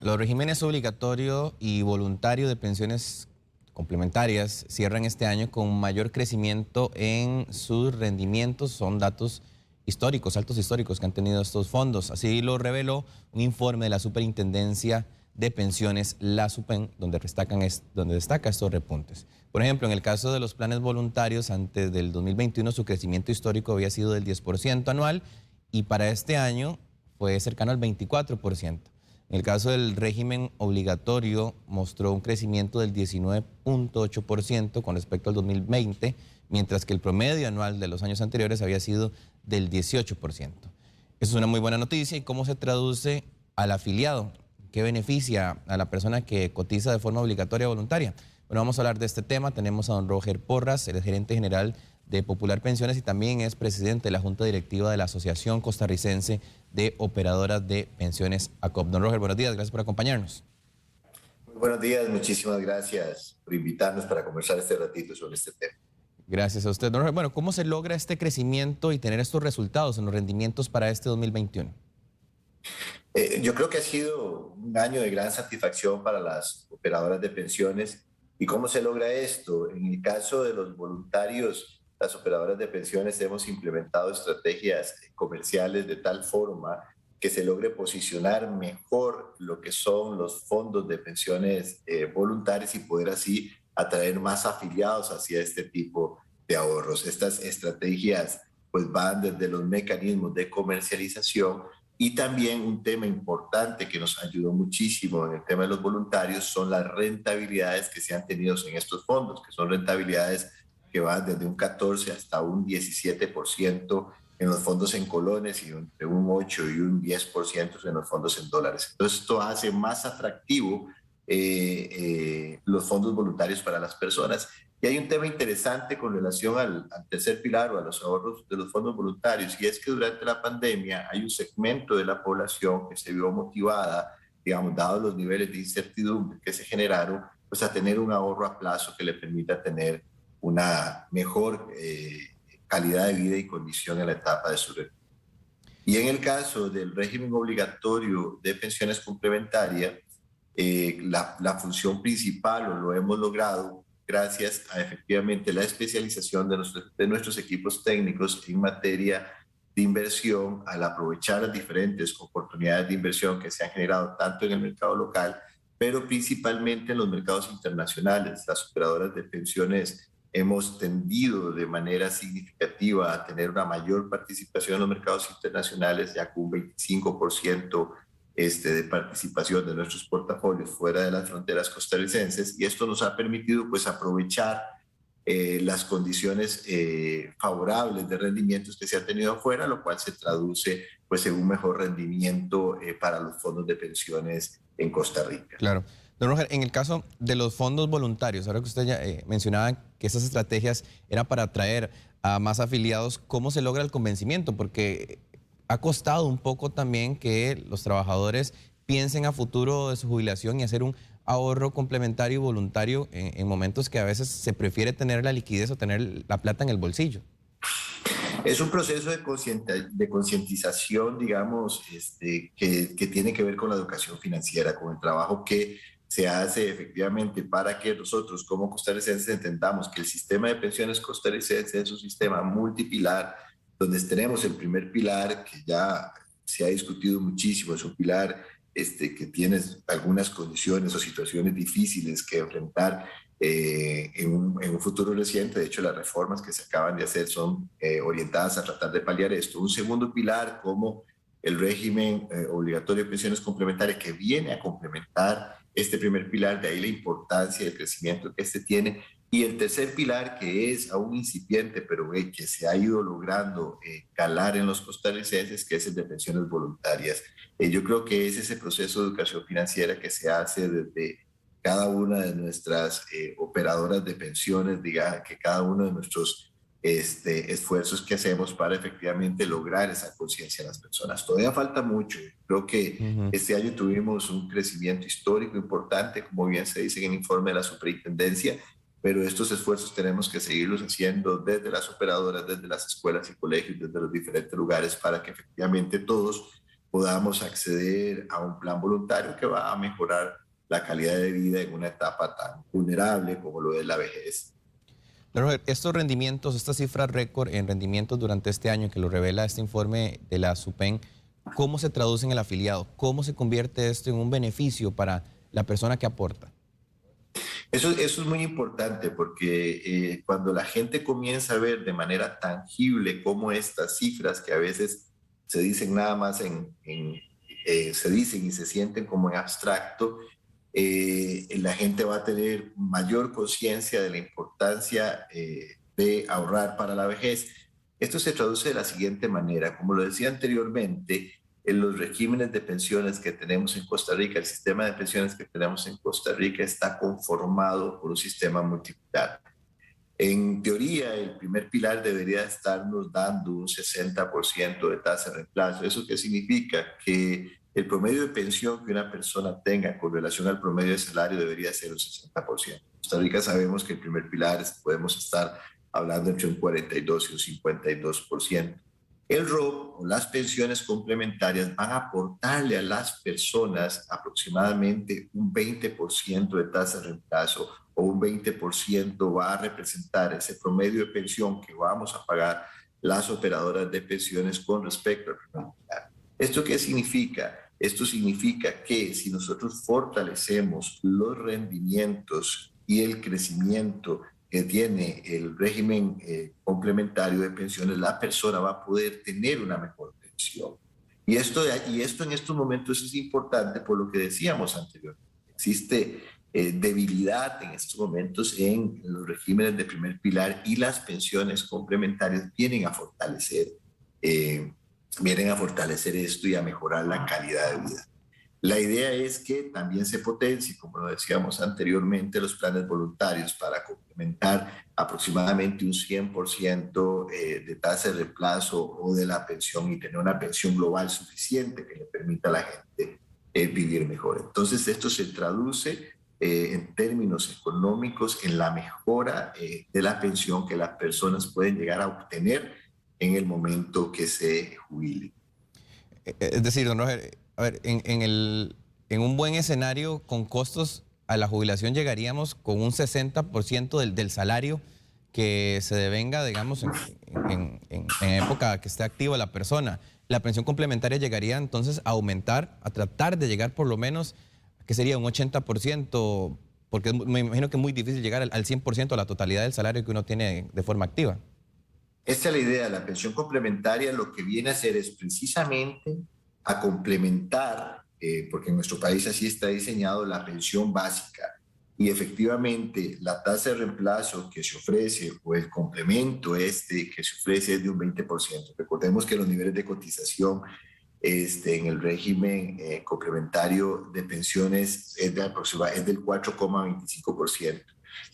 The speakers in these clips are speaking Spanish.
Los regímenes obligatorio y voluntario de pensiones complementarias cierran este año con mayor crecimiento en sus rendimientos. Son datos históricos, altos históricos que han tenido estos fondos. Así lo reveló un informe de la Superintendencia de Pensiones, la SUPEN, donde destaca estos repuntes. Por ejemplo, en el caso de los planes voluntarios, antes del 2021 su crecimiento histórico había sido del 10% anual y para este año fue cercano al 24%. En el caso del régimen obligatorio mostró un crecimiento del 19.8% con respecto al 2020, mientras que el promedio anual de los años anteriores había sido del 18%. Eso es una muy buena noticia. ¿Y cómo se traduce al afiliado? ¿Qué beneficia a la persona que cotiza de forma obligatoria o voluntaria? Bueno, vamos a hablar de este tema. Tenemos a don Roger Porras, el gerente general de Popular Pensiones y también es presidente de la Junta Directiva de la Asociación Costarricense de Operadoras de Pensiones, ACOP. Don Roger, buenos días, gracias por acompañarnos. Muy buenos días, muchísimas gracias por invitarnos para conversar este ratito sobre este tema. Gracias a usted, don Roger. Bueno, ¿cómo se logra este crecimiento y tener estos resultados en los rendimientos para este 2021? Yo creo que ha sido un año de gran satisfacción para las operadoras de pensiones. ¿Y cómo se logra esto? En el caso de los voluntarios, las operadoras de pensiones hemos implementado estrategias comerciales de tal forma que se logre posicionar mejor lo que son los fondos de pensiones voluntarios y poder así atraer más afiliados hacia este tipo de ahorros. Estas estrategias pues van desde los mecanismos de comercialización y también un tema importante que nos ayudó muchísimo en el tema de los voluntarios son las rentabilidades que se han tenido en estos fondos, que son rentabilidades que van desde un 14 hasta un 17% en los fondos en colones y entre un 8 y un 10% en los fondos en dólares. Entonces esto hace más atractivo los fondos voluntarios para las personas. Y hay un tema interesante con relación al tercer pilar o a los ahorros de los fondos voluntarios, y es que durante la pandemia hay un segmento de la población que se vio motivada, digamos, dados los niveles de incertidumbre que se generaron, pues a tener un ahorro a plazo que le permita tener una mejor calidad de vida y condición en la etapa de su retiro. Y en el caso del régimen obligatorio de pensiones complementarias, la función principal, o lo hemos logrado gracias a efectivamente la especialización de nuestros equipos técnicos en materia de inversión, al aprovechar las diferentes oportunidades de inversión que se han generado tanto en el mercado local, pero principalmente en los mercados internacionales. Las operadoras de pensiones hemos tendido de manera significativa a tener una mayor participación en los mercados internacionales, ya con un 25% de participación de nuestros portafolios fuera de las fronteras costarricenses, y esto nos ha permitido pues aprovechar las condiciones favorables de rendimientos que se han tenido afuera, lo cual se traduce pues en un mejor rendimiento para los fondos de pensiones en Costa Rica. Claro. Don Roger, en el caso de los fondos voluntarios, ahora que usted ya mencionaba que esas estrategias eran para atraer a más afiliados, ¿cómo se logra el convencimiento? Porque ha costado un poco también que los trabajadores piensen a futuro de su jubilación y hacer un ahorro complementario y voluntario en momentos que a veces se prefiere tener la liquidez o tener la plata en el bolsillo. Es un proceso de concientización, digamos, que tiene que ver con la educación financiera, con el trabajo que se hace efectivamente para que nosotros como costarricenses entendamos que el sistema de pensiones costarricense es un sistema multipilar, donde tenemos el primer pilar que ya se ha discutido muchísimo, es un pilar que tiene algunas condiciones o situaciones difíciles que enfrentar en un futuro reciente. De hecho, las reformas que se acaban de hacer son orientadas a tratar de paliar esto. Un segundo pilar como el régimen obligatorio de pensiones complementarias, que viene a complementar este primer pilar, de ahí la importancia del crecimiento que tiene. Y el tercer pilar, que es aún incipiente, pero que se ha ido logrando calar en los costarricenses, que es el de pensiones voluntarias. Yo creo que es ese proceso de educación financiera que se hace desde cada una de nuestras operadoras de pensiones, diga, que cada uno de nuestros esfuerzos que hacemos para efectivamente lograr esa conciencia en las personas. Todavía falta mucho. Creo que este año tuvimos un crecimiento histórico importante, como bien se dice en el informe de la superintendencia, pero estos esfuerzos tenemos que seguirlos haciendo desde las operadoras, desde las escuelas y colegios, desde los diferentes lugares, para que efectivamente todos podamos acceder a un plan voluntario que va a mejorar la calidad de vida en una etapa tan vulnerable como lo es la vejez. Robert, estos rendimientos, estas cifras récord en rendimientos durante este año que lo revela este informe de la SUPEN, ¿cómo se traduce en el afiliado? ¿Cómo se convierte esto en un beneficio para la persona que aporta? Eso es muy importante porque cuando la gente comienza a ver de manera tangible cómo estas cifras que a veces se dicen nada más se dicen y se sienten como en abstracto, la gente va a tener mayor conciencia de la importancia de ahorrar para la vejez. Esto se traduce de la siguiente manera. Como lo decía anteriormente, en los regímenes de pensiones que tenemos en Costa Rica, el sistema de pensiones que tenemos en Costa Rica está conformado por un sistema multipilar. En teoría, el primer pilar debería estarnos dando un 60% de tasa de reemplazo. ¿Eso qué significa? Que el promedio de pensión que una persona tenga con relación al promedio de salario debería ser un 60%. En Costa Rica sabemos que el primer pilar podemos estar hablando entre un 42 y un 52%. El ROP o las pensiones complementarias van a aportarle a las personas aproximadamente un 20% de tasa de reemplazo o un 20% va a representar ese promedio de pensión que vamos a pagar las operadoras de pensiones con respecto al primer pilar. ¿Esto qué significa? Esto significa que si nosotros fortalecemos los rendimientos y el crecimiento que tiene el régimen complementario de pensiones, la persona va a poder tener una mejor pensión. Y esto en estos momentos es importante por lo que decíamos anteriormente. Existe debilidad en estos momentos en los regímenes de primer pilar y las pensiones complementarias eh, vienen a fortalecer esto y a mejorar la calidad de vida. La idea es que también se potencie, como lo decíamos anteriormente, los planes voluntarios para complementar aproximadamente un 100% de tasa de reemplazo o de la pensión y tener una pensión global suficiente que le permita a la gente vivir mejor. Entonces, esto se traduce en términos económicos en la mejora de la pensión que las personas pueden llegar a obtener en el momento que se jubilen. Es decir, don Roger, a ver, en un buen escenario con costos a la jubilación llegaríamos con un 60% del salario que se devenga, digamos, en época que esté activa la persona. La pensión complementaria llegaría entonces a aumentar, a tratar de llegar por lo menos, que sería un 80%, porque me imagino que es muy difícil llegar al 100% a la totalidad del salario que uno tiene de forma activa. Esta es la idea, la pensión complementaria lo que viene a hacer es precisamente a complementar, porque en nuestro país así está diseñado la pensión básica y efectivamente la tasa de reemplazo que se ofrece o el complemento que se ofrece es de un 20%. Recordemos que los niveles de cotización en el régimen complementario de pensiones es del 4,25%.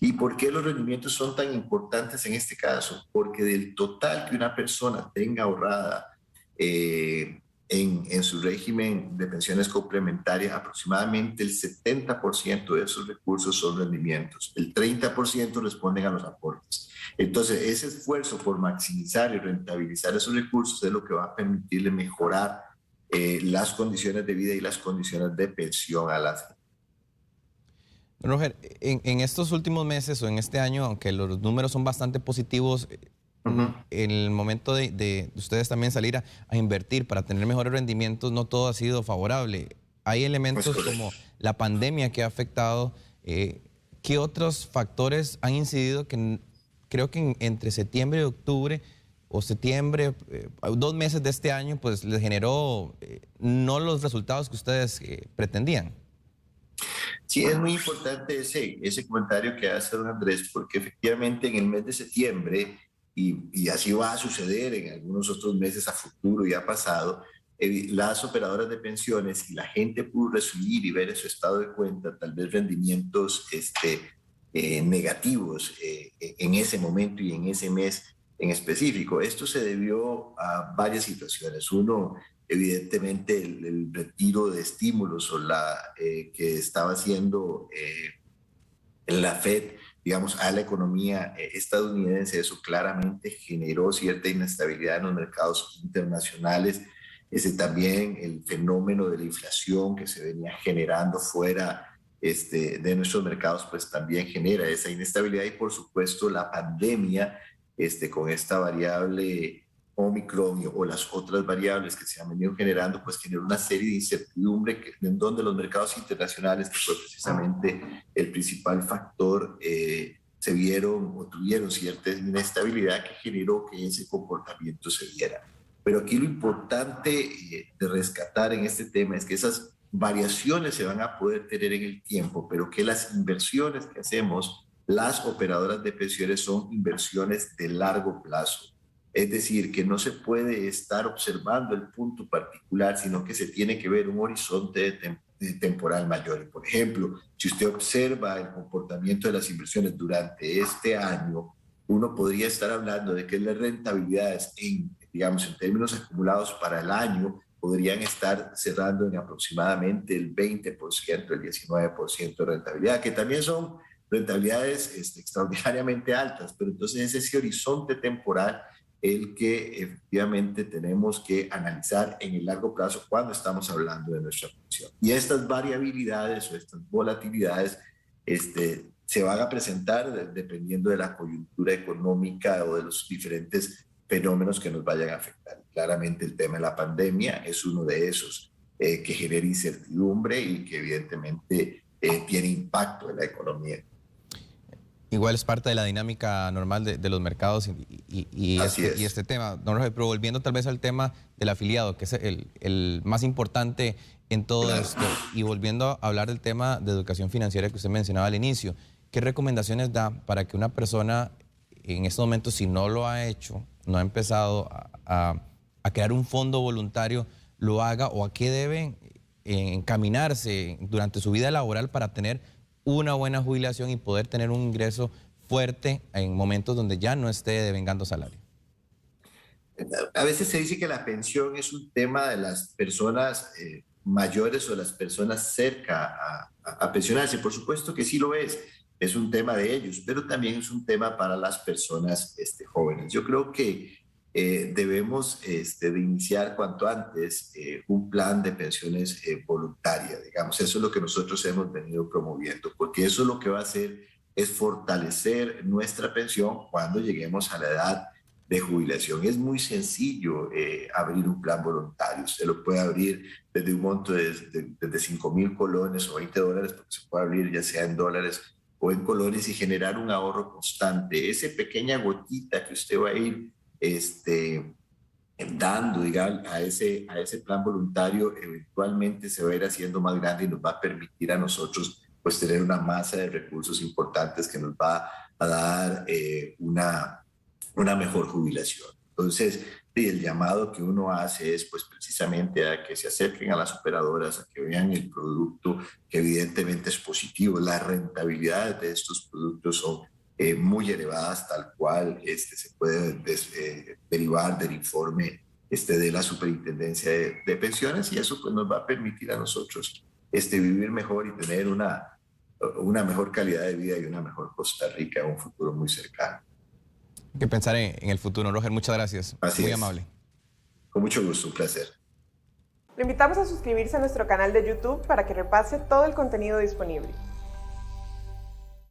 ¿Y por qué los rendimientos son tan importantes en este caso? Porque del total que una persona tenga ahorrada en su régimen de pensiones complementarias, aproximadamente el 70% de esos recursos son rendimientos, el 30% responden a los aportes. Entonces, ese esfuerzo por maximizar y rentabilizar esos recursos es lo que va a permitirle mejorar las condiciones de vida y las condiciones de pensión a las. Roger, en estos últimos meses o en este año, aunque los números son bastante positivos, en el momento de ustedes también salir a invertir para tener mejores rendimientos, no todo ha sido favorable. Hay elementos como la pandemia que ha afectado. ¿Qué otros factores han incidido que creo que entre septiembre y octubre o septiembre, 2 meses de este año, pues les generó no los resultados que ustedes pretendían? Sí, es muy importante ese comentario que hace don Andrés, porque efectivamente en el mes de septiembre, y así va a suceder en algunos otros meses a futuro y ha pasado, las operadoras de pensiones y la gente pudo recibir y ver en su estado de cuenta tal vez rendimientos negativos en ese momento y en ese mes en específico. Esto se debió a varias situaciones. Uno, evidentemente el retiro de estímulos o que estaba haciendo la Fed, digamos, a la economía estadounidense. Eso claramente generó cierta inestabilidad en los mercados internacionales También el fenómeno de la inflación que se venía generando fuera de nuestros mercados, pues también genera esa inestabilidad y por supuesto la pandemia con esta variable Omicron o las otras variables que se han venido generando, pues generó una serie de incertidumbre en donde los mercados internacionales, que fue precisamente el principal factor, se vieron o tuvieron cierta inestabilidad que generó que ese comportamiento se diera. Pero aquí lo importante de rescatar en este tema es que esas variaciones se van a poder tener en el tiempo, pero que las inversiones que hacemos las operadoras de pensiones son inversiones de largo plazo. Es decir, que no se puede estar observando el punto particular, sino que se tiene que ver un horizonte temporal mayor. Y por ejemplo, si usted observa el comportamiento de las inversiones durante este año, uno podría estar hablando de que las rentabilidades digamos, en términos acumulados para el año, podrían estar cerrando en aproximadamente el 20%, el 19% de rentabilidad, que también son rentabilidades extraordinariamente altas, pero entonces es ese horizonte temporal el que efectivamente tenemos que analizar en el largo plazo cuando estamos hablando de nuestra pensión. Y estas variabilidades o estas volatilidades se van a presentar dependiendo de la coyuntura económica o de los diferentes fenómenos que nos vayan a afectar. Claramente el tema de la pandemia es uno de esos que genera incertidumbre y que evidentemente tiene impacto en la economía. Igual es parte de la dinámica normal de los mercados y este tema. Don Roger, pero volviendo tal vez al tema del afiliado, que es el más importante en todo esto, y volviendo a hablar del tema de educación financiera que usted mencionaba al inicio, ¿qué recomendaciones da para que una persona en estos momentos, si no lo ha hecho, no ha empezado a crear un fondo voluntario, lo haga, o a qué debe encaminarse durante su vida laboral para tener una buena jubilación y poder tener un ingreso fuerte en momentos donde ya no esté devengando salario? A veces se dice que la pensión es un tema de las personas mayores o las personas cerca a pensionarse. Por supuesto que sí lo es un tema de ellos, pero también es un tema para las personas jóvenes. Yo creo que debemos de iniciar cuanto antes un plan de pensiones voluntaria, digamos. Eso es lo que nosotros hemos venido promoviendo, porque eso lo que va a hacer es fortalecer nuestra pensión cuando lleguemos a la edad de jubilación. Es muy sencillo abrir un plan voluntario. Usted lo puede abrir desde un monto desde 5,000 colones o $20, porque se puede abrir ya sea en dólares o en colones y generar un ahorro constante. Esa pequeña gotita que usted va a ir dando, digamos, a ese plan voluntario, eventualmente se va a ir haciendo más grande y nos va a permitir a nosotros pues tener una masa de recursos importantes que nos va a dar una mejor jubilación. Entonces, el llamado que uno hace es pues precisamente a que se acerquen a las operadoras, a que vean el producto, que evidentemente es positivo. Las rentabilidades de estos productos son muy elevadas, tal cual se puede derivar del informe de la Superintendencia de Pensiones, y eso pues nos va a permitir a nosotros vivir mejor y tener una mejor calidad de vida y una mejor Costa Rica en un futuro muy cercano. Hay que pensar en el futuro. Roger, muchas gracias. Así muy es. amable. Con mucho gusto, un placer. Lo invitamos a suscribirse a nuestro canal de YouTube para que repase todo el contenido disponible.